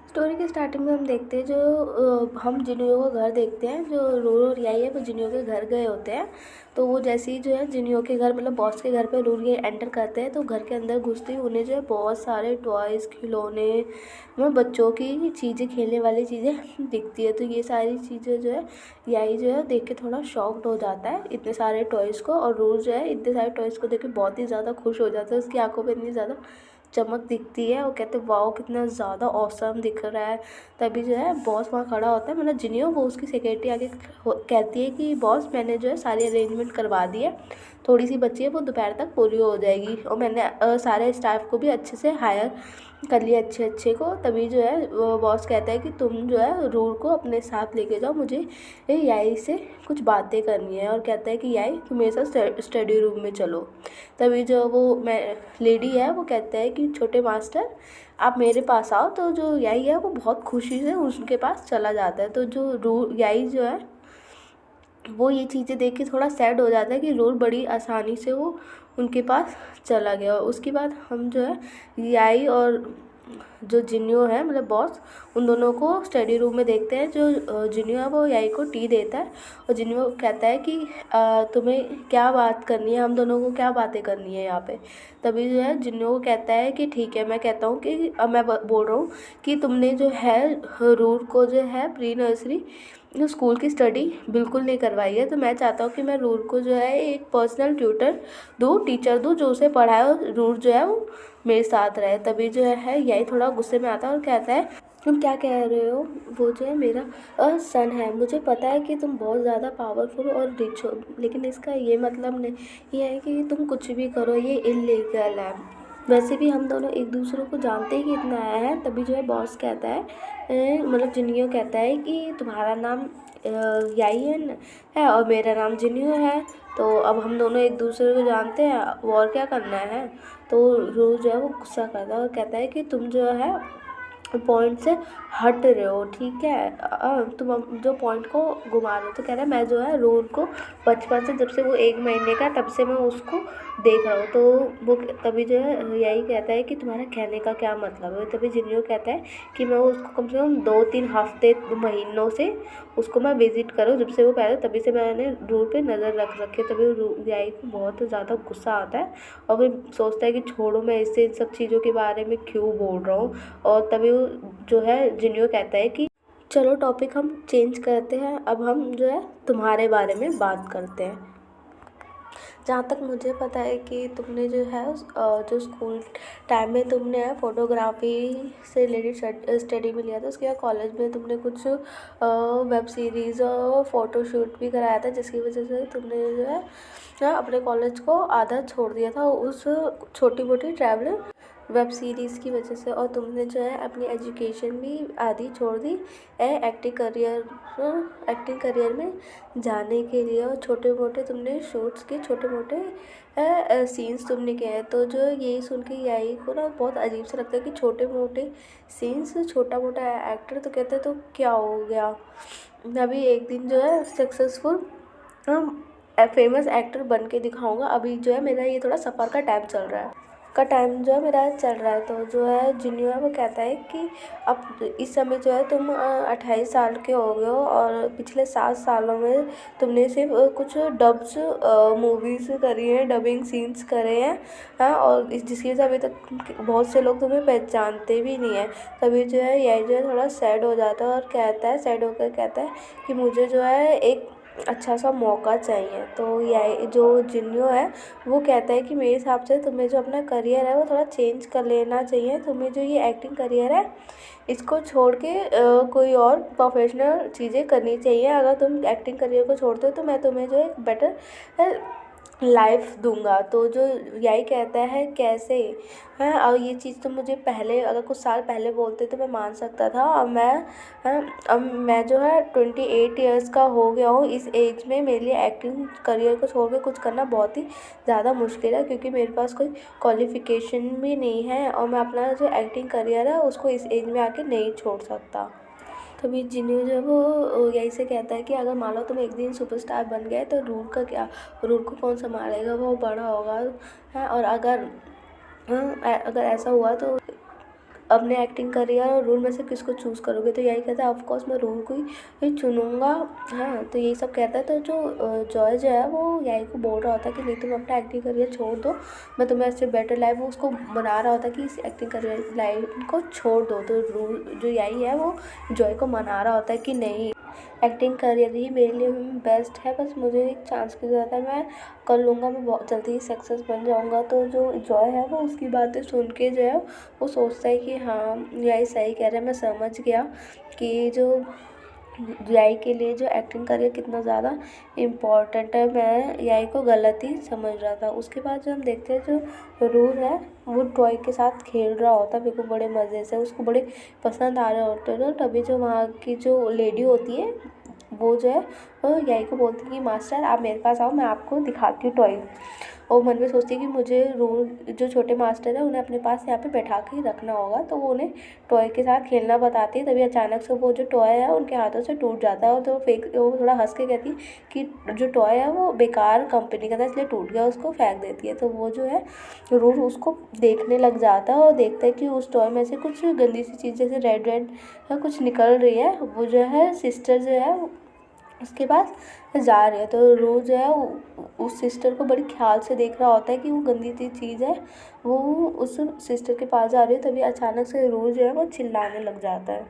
Story के starting में हम देखते हैं हम जिनियो का घर देखते हैं। जो रूर और याई है वो जिनियो के घर गए होते हैं। तो वो जैसे ही जो है जिनियो के घर मतलब बॉस के घर पे रूर ये एंटर करते हैं तो घर के अंदर घुसते ही उन्हें जो है बहुत सारे टॉयज़ खिलौने मतलब बच्चों की चीज़ें खेलने वाली चीज़ें दिखती है। तो ये सारी चीज़ें जो है याई जो है देख के थोड़ा शॉक्ड हो जाता है इतने सारे टॉयज़ को, और रूर जो है इतने सारे टॉयज़ को देख के बहुत ही ज़्यादा खुश हो जाता है। उसकी आंखों में इतनी ज़्यादा चमक दिखती है और कहते हैं वाओ कितना ज़्यादा ऑसम दिख रहा है। तभी जो है बॉस वहाँ खड़ा होता है, मतलब जिनियो वो उसकी सेक्रेटरी आगे कहती है कि बॉस मैंने जो है सारी अरेंजमेंट करवा दी है, थोड़ी सी बची है वो दोपहर तक पूरी हो जाएगी, और मैंने सारे स्टाफ को भी अच्छे से हायर कर लिया अच्छे अच्छे को। तभी जो है बॉस कहता है कि तुम जो है रूल को अपने साथ लेके जाओ, मुझे याई से कुछ बातें करनी है। और कहता है कि याई तुम मेरे साथ स्टडी रूम में चलो। तभी जो वो मैं लेडी है वो कहता है कि छोटे मास्टर आप मेरे पास आओ। तो जो याई है वो बहुत खुशी से उनके पास चला जाता है। तो जो रू याई जो है वो ये चीज़ें देख के थोड़ा सैड हो जाता है कि रूल बड़ी आसानी से वो उनके पास चला गया। उसके बाद हम जो है याई और जो जिन्यो है मतलब बॉस उन दोनों को स्टडी रूम में देखते हैं। जो जिन्यो है वो याई को टी देता है और जिन्यो कहता है कि तुम्हें क्या बात करनी है, हम दोनों को क्या बातें करनी है यहाँ पे। तभी जो है जिन्यो को कहता है कि ठीक है, मैं कहता हूँ कि मैं बोल रहा हूँ कि तुमने जो है रूल को जो है प्री नर्सरी जो स्कूल की स्टडी बिल्कुल नहीं करवाई है। तो मैं चाहता हूँ कि मैं रूल को जो है एक पर्सनल ट्यूटर दूँ, टीचर दूँ जो उसे पढ़ाए, और रूल जो है वो मेरे साथ रहे। तभी जो है यही थोड़ा गुस्से में आता है और कहता है तुम क्या कह रहे हो, वो जो है मेरा सन है। मुझे पता है कि तुम बहुत ज़्यादा पावरफुल और रिच हो, लेकिन इसका ये मतलब नहीं ये है कि तुम कुछ भी करो, ये इलीगल है। वैसे भी हम दोनों एक दूसरे को जानते ही इतना है। तभी जो है बॉस कहता है मतलब जिनियो कहता है कि तुम्हारा नाम याई है और मेरा नाम जिनियो है, तो अब हम दोनों एक दूसरे को जानते हैं, और क्या करना है। तो रू जो है वो गुस्सा करता है और कहता है कि तुम जो है पॉइंट से हट रहे हो, ठीक है, तुम अब जो पॉइंट को घुमा रहे हो। तो कह रहा है मैं जो है रोल को बचपन से जब से वो 1 महीने का तब से मैं उसको देख रहा हूँ। तो वो तभी जो है यही कहता है कि तुम्हारा कहने का क्या मतलब है। तभी जिनियो कहता है कि मैं उसको कम से कम 2-3 हफ्ते महीनों से उसको मैं विज़िट करूँ, जब से वो पैदा तभी से मैंने रूल पे नज़र रख रखी है। तभी याई को बहुत ज़्यादा गुस्सा आता है और फिर सोचता है कि छोड़ो, मैं इससे इन सब चीज़ों के बारे में क्यों बोल रहा हूँ। और तभी वो जो है जिनियो कहता है कि चलो टॉपिक हम चेंज करते हैं, अब हम जो है तुम्हारे बारे में बात करते हैं। जहाँ तक मुझे पता है कि तुमने जो है जो स्कूल टाइम में तुमने फ़ोटोग्राफी से रिलेटेड स्टडी में लिया था, उसके बाद कॉलेज में तुमने कुछ वेब सीरीज़ और फ़ोटोशूट भी कराया था, जिसकी वजह से तुमने जो है अपने कॉलेज को आधा छोड़ दिया था उस छोटी मोटी ट्रैवल वेब सीरीज़ की वजह से। और तुमने जो है अपनी एजुकेशन भी आधी छोड़ दी एक्टिंग करियर में जाने के लिए, और छोटे मोटे तुमने शूट्स के छोटे मोटे सीन्स तुमने किए हैं। तो जो यही सुन के याई को ना बहुत अजीब सा लगता है कि छोटे मोटे सीन्स, छोटा मोटा एक्टर, तो कहते हैं तो क्या हो गया, मैं अभी एक दिन जो है सक्सेसफुल फेमस एक्टर बन के दिखाऊंगा। अभी जो है मेरा ये थोड़ा सफ़र का टाइम चल रहा है जो है मेरा चल रहा है। तो जो है जिनियो है वो कहता है कि अब इस समय जो है तुम 28 साल के हो गए हो, और पिछले 7 सालों में तुमने सिर्फ कुछ डब्स मूवीज़ करी हैं, डबिंग सीन्स करे हैं, हाँ, और जिसकी वजह से अभी तक बहुत से लोग तुम्हें पहचानते भी नहीं है। तभी जो है यही जो है थोड़ा सैड हो जाता है और कहता है सैड होकर कहता है कि मुझे जो है एक अच्छा सा मौका चाहिए। तो यही जो जिनियो है वो कहता है कि मेरे हिसाब से तुम्हें जो अपना करियर है वो थोड़ा चेंज कर लेना चाहिए। तुम्हें जो ये एक्टिंग करियर है इसको छोड़ के कोई और प्रोफेशनल चीज़ें करनी चाहिए। अगर तुम एक्टिंग करियर को छोड़ते हो तो मैं तुम्हें जो है एक बेटर लाइफ दूंगा। तो जो यही कहता है कैसे है, और ये चीज़ तो मुझे पहले अगर कुछ साल पहले बोलते तो मैं मान सकता था। अब मैं जो है 28 ईयर्स का हो गया हूँ। इस एज में मेरे लिए एक्टिंग करियर को छोड़ के कुछ करना बहुत ही ज़्यादा मुश्किल है, क्योंकि मेरे पास कोई क्वालिफ़िकेशन भी नहीं है, और मैं अपना जो एक्टिंग करियर है उसको इस एज में आके नहीं छोड़ सकता। तभी जिन्हों जो है वो यही से कहता है कि अगर मान लो तुम एक दिन सुपरस्टार बन गए तो रूल का क्या, रूल को कौन संभालेगा, वो बड़ा होगा है। और अगर अगर ऐसा हुआ तो अपने एक्टिंग करियर और रूल में से किसको चूज़ करोगे? तो यही कहता है ऑफ कोर्स मैं रूल को ही चुनूँगा। हाँ, तो यही सब कहता है। तो जो जॉय जो है वो यही को बोल रहा होता है कि नहीं तुम अपना एक्टिंग करियर छोड़ दो, मैं तुम्हें इससे बेटर लाइफ, वो उसको मना रहा होता है कि इस एक्टिंग करियर लाइफ को छोड़ दो। तो रूल जो यही है वो जॉय को मना रहा होता है कि नहीं, एक्टिंग करियर ही मेरे लिए बेस्ट है, बस मुझे एक चांस की ज़रूरत है, मैं कर लूँगा, मैं बहुत जल्दी ही सक्सेस बन जाऊँगा। तो जो जॉय है वो उसकी बातें सुन के जो है वो सोचता है कि हाँ यही सही कह रहा है, मैं समझ गया कि जो यही के लिए जो एक्टिंग करियर कितना ज़्यादा इम्पॉर्टेंट है, मैं यही को गलत ही समझ रहा था। उसके बाद जो हम देखते हैं जो रूल है वो टॉय के साथ खेल रहा होता है, मेरे को बड़े मज़े से, उसको बड़े पसंद आ रहे होते हैं। तभी जो वहाँ की जो लेडी होती है वो जो है वो यही को बोलती है कि मास्टर आप मेरे पास आओ, मैं आपको दिखाती हूँ टॉय। और मन में सोचती है कि मुझे रूल जो छोटे मास्टर है उन्हें अपने पास यहाँ पे बैठा के ही रखना होगा। तो वो उन्हें टॉय के साथ खेलना बताती है। तभी अचानक से वो जो टॉय है उनके हाथों से टूट जाता है और तो वो थोड़ा हंस के कहती है कि जो टॉय है वो बेकार कंपनी का था इसलिए टूट गया, उसको फेंक देती है। तो वो जो है रूल उसको देखने लग जाता है और देखता है कि उस टॉय में से कुछ गंदी सी चीज़ जैसे रेड रेड कुछ निकल रही है। वो जो है सिस्टर जो है उसके पास जा रही है। तो रोज़ जो है उस सिस्टर को बड़ी ख्याल से देख रहा होता है कि वो गंदी सी चीज़ है वो उस सिस्टर के पास जा रही है। तभी अचानक से रोज़ जो है वो चिल्लाने लग जाता है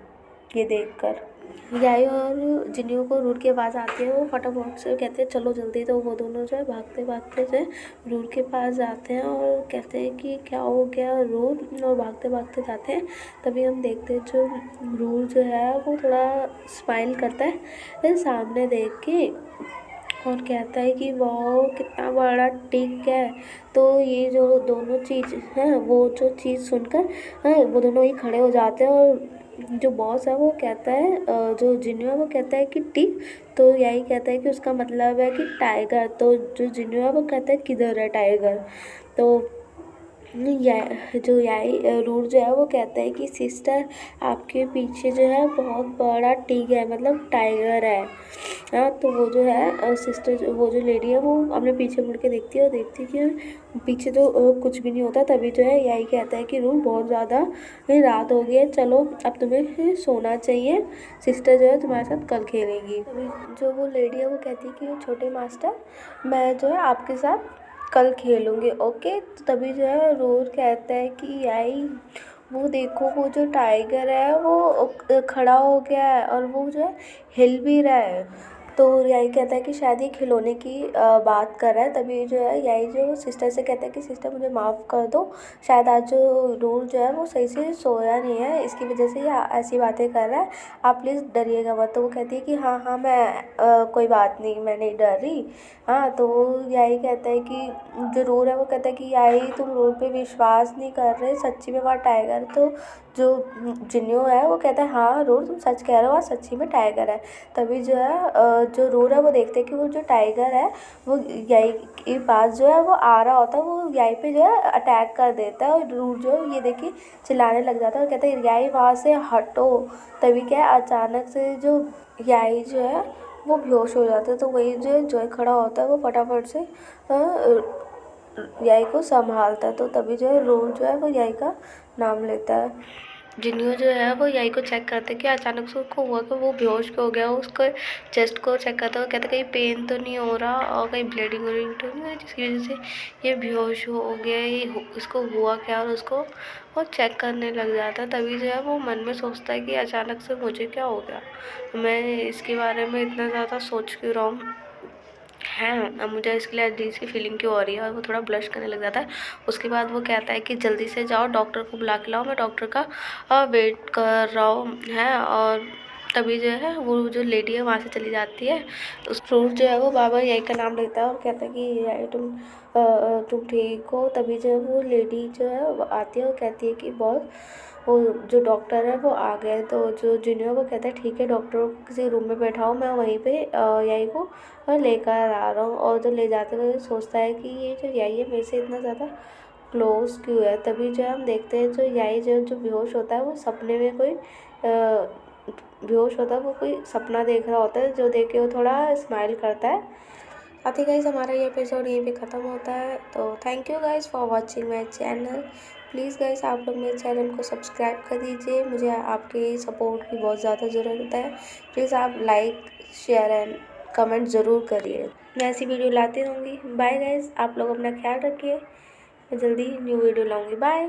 ये देखकर। याई और जिन्हों को रूट के पास आती है वो फटाफट से कहते हैं चलो जल्दी। तो वो दोनों जो है भागते भागते जो है रूट के पास जाते हैं और कहते हैं कि क्या हो गया रूट, और भागते भागते जाते हैं। तभी हम देखते हैं जो रूट जो है वो थोड़ा स्माइल करता है फिर सामने देख के और कहता है कि वाह कितना बड़ा टिक है। तो ये जो दोनों चीज़ हैं वो जो चीज़ सुनकर वो दोनों ही खड़े हो जाते हैं। और जो बॉस है वो कहता है जो जिन्हों है वो कहता है कि टिक, तो यही कहता है कि उसका मतलब है कि टाइगर। तो जो जिन्हों है वो कहता है किधर है टाइगर। तो जो याई रूट जो है वो कहता है कि सिस्टर आपके पीछे जो है बहुत बड़ा टिग है, मतलब टाइगर है। हाँ, तो वो जो है सिस्टर वो जो लेडी है वो अपने पीछे मुड़ के देखती है और देखती है कि पीछे तो कुछ भी नहीं होता। तभी जो है यही कहता है कि रूट बहुत ज़्यादा रात हो गई है, चलो अब तुम्हें सोना चाहिए, सिस्टर जो है तुम्हारे साथ कल खेलेगी। तभी जो वो लेडी है वो कहती है कि छोटे मास्टर मैं जो है आपके साथ कल खेलूँगी, ओके। तो तभी जो है रोर कहता है कि याई वो देखो वो जो टाइगर है वो खड़ा हो गया है और वो जो है हिल भी रहा है। तो यही कहता है कि शायद ये खिलौने की बात कर रहा है। तभी जो है यही जो सिस्टर से कहता है कि सिस्टर मुझे माफ़ कर दो, शायद आज जो रोर जो है वो सही से सोया नहीं है, इसकी वजह से ये ऐसी बातें कर रहा है, आप प्लीज़ डरिएगा मत। तो वो कहती है कि हाँ हाँ मैं कोई बात नहीं, मैं नहीं डर रही। हाँ, तो यही कहता है कि जो रोर है वो कहता है कि यही तुम रोर पे विश्वास नहीं कर रहे, सच्ची में वहाँ टाइगर। तो जो जिन्यो है वो कहता है हाँ रोर तुम सच कह रहे हो, वहाँ सच्ची में टाइगर है। तभी जो है जो रोर है वो देखते हैं कि वो जो टाइगर है वो यही के पास जो है वो आ रहा होता है, वो यही पे जो है अटैक कर देता है। और रोर जो है ये देखिए चिल्लाने लग जाता है और कहता है यही वहाँ से हटो। तभी क्या है अचानक से जो यही जो है वो बेहोश हो जाता है। तो वही जो है जॉय खड़ा होता है वो फटाफट से यही को संभालता है। तो तभी जो है रोल जो है वो यही का नाम लेता है। जिन्हों जो है वो यही को चेक करते कि अचानक से उसको हुआ कि वो बेहोश हो गया, उसको चेस्ट को चेक करता है, कहते कहीं पेन तो नहीं हो रहा और कहीं ब्लीडिंग व्लीडिंग तो नहीं हो रही जिसकी वजह से ये बेहोश हो गया, ये इसको हुआ क्या। और उसको वो चेक करने लग जाता है। तभी जो है वो मन में सोचता है कि अचानक से मुझे क्या हो गया, मैं इसके बारे में इतना ज़्यादा सोच क्यों रहा हूँ है, अब मुझे इसके लिए अजीब सी फीलिंग क्यों हो रही है। और वो थोड़ा ब्लश करने लग जाता है। उसके बाद वो कहता है कि जल्दी से जाओ डॉक्टर को बुला के लाओ, मैं डॉक्टर का वेट कर रहा हूँ है। और तभी जो है वो जो लेडी है वहाँ से चली जाती है। उस फ्रूट जो है वो बाबा यही का नाम लेता है और कहता है कि यार तुम ठीक हो। तभी जो है वो लेडी जो है वो आती है और कहती है कि बहुत वो जो डॉक्टर है वो आ गए। तो जो जूनियर वो कहता है ठीक है डॉक्टर को किसी रूम में बैठाओ, मैं वहीं पे यही को लेकर आ रहा हूँ। और जो ले जाते हुए सोचता है कि ये जो यही है मेरे से इतना ज़्यादा क्लोज क्यों है। तभी जो हम देखते हैं जो यही जो बेहोश होता है वो सपने में कोई बेहोश होता है, वो कोई सपना देख रहा होता है जो देख के वो थोड़ा स्माइल करता है। साथ ही गाइस हमारा ये एपिसोड यहीं पे ख़त्म होता है। तो thank you guys for watching my channel. Please guys आप लोग मेरे चैनल को सब्सक्राइब कर दीजिए, मुझे आपके सपोर्ट की बहुत ज़्यादा ज़रूरत है। प्लीज़ आप लाइक शेयर एंड कमेंट ज़रूर करिए। मैं ऐसी वीडियो लाती रहूँगी। बाय गाइस, आप लोग अपना ख्याल रखिए। मैं जल्दी न्यू वीडियो लाऊँगी। बाय।